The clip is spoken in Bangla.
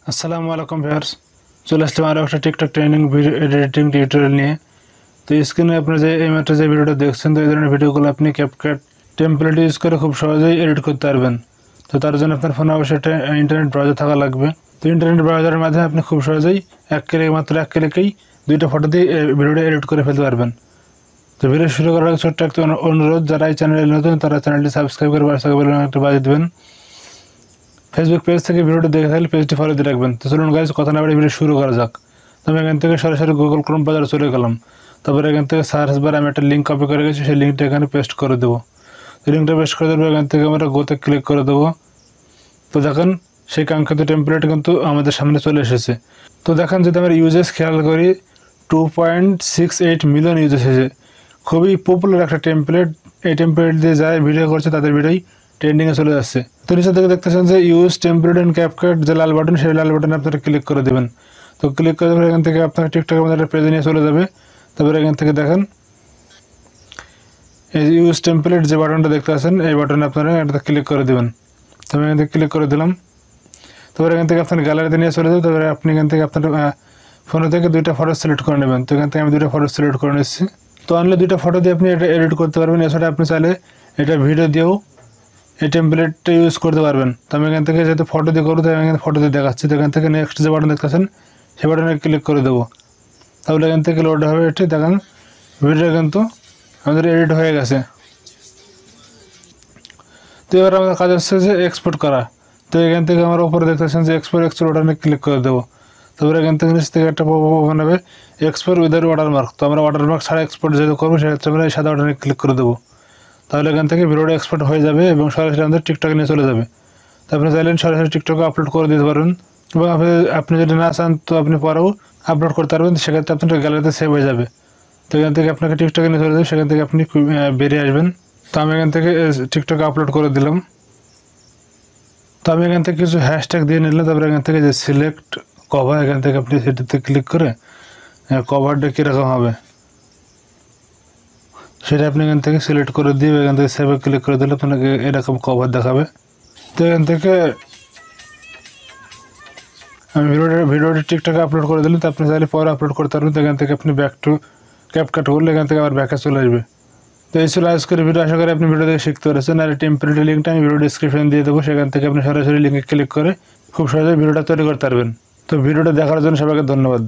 আসসালামু আলাইকুম ভিউয়ার্স, চলে আসলাম আরও একটা TikTok training video editing tutorial নিয়ে। তো স্ক্রিনে আপনারা যে এইমাত্র যে ভিডিওটা দেখছেন, তো এই ধরনের ভিডিওগুলো আপনি ক্যাপকাট টেমপ্লেট ইউজ করে খুব সহজেই এডিট করতে পারবেন। তো তার জন্য আপনার ফোনে অবশ্যই একটা ইন্টারনেট ব্রাউজার থাকা লাগবে। তো ইন্টারনেট ব্রাউজারের মাধ্যমে আপনি খুব সহজেই মাত্র এক ক্লিকেই দুইটা ফটো দিয়ে ভিডিওটা এডিট করে ফেলতে পারবেন। তো ভিডিও শুরু করার আগে ছোট্ট একটা অনুরোধ, যারা এই চ্যানেলে নতুন তারা চ্যানেলটি সাবস্ক্রাইব করে পাশে থাকা বেল আইকনটি একটা বাজিয়ে দেবেন। ফেসবুক পেজ থেকে ভিডিওটি দেখে থাকলে পেজটি ফলো দিয়ে রাখবেন। তো চলুন গাইজ, কথা না বলে ভিডিও শুরু করা যাক। তো আমি এখান থেকে সরাসরি গুগল ক্রোম বাজারে চলে গেলাম। তারপরে এখান থেকে সার্চ বারে আমি একটা লিঙ্ক কপি করে গেছি, সেই লিঙ্কটা এখানে পেস্ট করে দেবো। তো লিঙ্কটা পেস্ট করে দেবো, এখান থেকে আমরা গোতে ক্লিক করে দেবো। তো দেখেন সেই কাঙ্ক্ষিত টেমপ্লেট কিন্তু আমাদের সামনে চলে এসেছে। তো দেখেন যদি আমরা ইউজেস খেয়াল করি, 2.68 মিলিয়ন ইউজ এসেছে। খুবই পপুলার একটা টেমপ্লেট। এই টেমপ্লেট দিয়ে যায় ভিডিও করছে তাদের ভিডিওই ট্রেন্ডিংয়ে চলে যাচ্ছে। তো নিচে থেকে দেখতেছেন যে ইউজ টেমপ্লেট ইন ক্যাপকাট, যে লাল বাটন, সেই লাল বাটনে আপনারা ক্লিক করে দেবেন। তো ক্লিক করে দেবেন, এখান থেকে আপনার টিকটকের মধ্যে একটা পেজে নিয়ে চলে যাবে। তারপরে এখান থেকে দেখেন এই ইউজ টেমপ্লেট যে বাটনটা দেখতে পাচ্ছেন, এই বাটনে আপনারা এটা ক্লিক করে দেবেন। তো আমি এখান থেকে ক্লিক করে দিলাম। তারপরে এখান থেকে আপনার গ্যালারিতে নিয়ে চলে যাবে। তারপরে আপনি এখান থেকে আপনার ফোনে থেকে দুইটা ফটো সিলেক্ট করে নেবেন। তো এখান থেকে আমি দুইটা ফটো সিলেক্ট করে নিচ্ছি। তো অনলি দুইটা ফটো দিয়ে আপনি এটা এডিট করতে পারবেন। এছাড়া আপনি চাইলে এটা ভিডিও দিয়েও এই টেমপ্লেটটা ইউজ করতে পারবেন। তো আমি এখান থেকে যেহেতু ফটো দিয়ে করবো, তাই আমি এখানে ফটো দিয়ে দেখাচ্ছি। তো এখান থেকে নেক্সট যে বাটন দেখতেছেন, সেই বাটনে ক্লিক করে দেবো। তাহলে এখান থেকে লোড হবে। এটি দেখেন ভিডিওটা কিন্তু আমাদের এডিট হয়ে গেছে। তো এবার আমাদের কাজ হচ্ছে যে এক্সপোর্ট করা। তো এখান থেকে আমার উপরে দেখতেছেন যে এক্সপোর্ট বাটনে ক্লিক করে দেবো। তারপরে এখান থেকে নিচ থেকে একটা বানাবে এক্সপোর্ট উইদাউট ওয়াটারমার্ক। তো আমরা ওয়াটারমার্ক ছাড়া এক্সপোর্ট যেহেতু করবো, সেক্ষেত্রে আমরা এই সাদা বাটনে ক্লিক করে দেবো। তাহলে এখান থেকে ভিডিওটা এক্সপোর্ট হয়ে যাবে এবং সরাসরি আমাদের টিকটকে নিয়ে চলে যাবে। তো আপনি চাইলেন সরাসরি টিকটকে আপলোড করে দিতে পারবেন, এবং আপনি যদি না চান তো আপনি পরেও আপলোড করতে পারবেন। সেক্ষেত্রে আপনার গ্যালারিতে সেভ হয়ে যাবে। তো এখান থেকে আপনাকে টিকটকে নিয়ে চলে যাবে, সেখান থেকে আপনি বেরিয়ে আসবেন। তো আমি এখান থেকে টিকটকে আপলোড করে দিলাম। তো আমি এখান থেকে কিছু হ্যাশট্যাগ দিয়ে নিলাম। তারপরে এখান থেকে যে সিলেক্ট কভার, এখান থেকে আপনি সেটাতে ক্লিক করে কভারটা কীরকম হবে সেটা আপনি এখান থেকে সিলেক্ট করে দিয়ে এখান থেকে সেভে ক্লিক করে দিলে আপনাকে এরকম কভার দেখাবে। তো এখান থেকে আমি ভিডিওটি টিকটকে আপলোড করে দিলাম। তো আপনি চাইলে পরে আপলোড করতে পারবেন। তো এখান থেকে আপনি ব্যাক টু ক্যাপকাট করলে এখান থেকে আবার ব্যাকে চলে আসবে। তো এই ছিল আজকের ভিডিও। আশা করি আপনি ভিডিও থেকে শিখতে পেরেছেন। আর টেমপ্লেটের লিঙ্কটা আমি ভিডিও ডিসক্রিপশন দিয়ে দেবো, সেখান থেকে আপনি সরাসরি লিঙ্কে ক্লিক করে খুব সহজে ভিডিওটা তৈরি করতে পারবেন। তো ভিডিওটা দেখার জন্য সবাইকে ধন্যবাদ।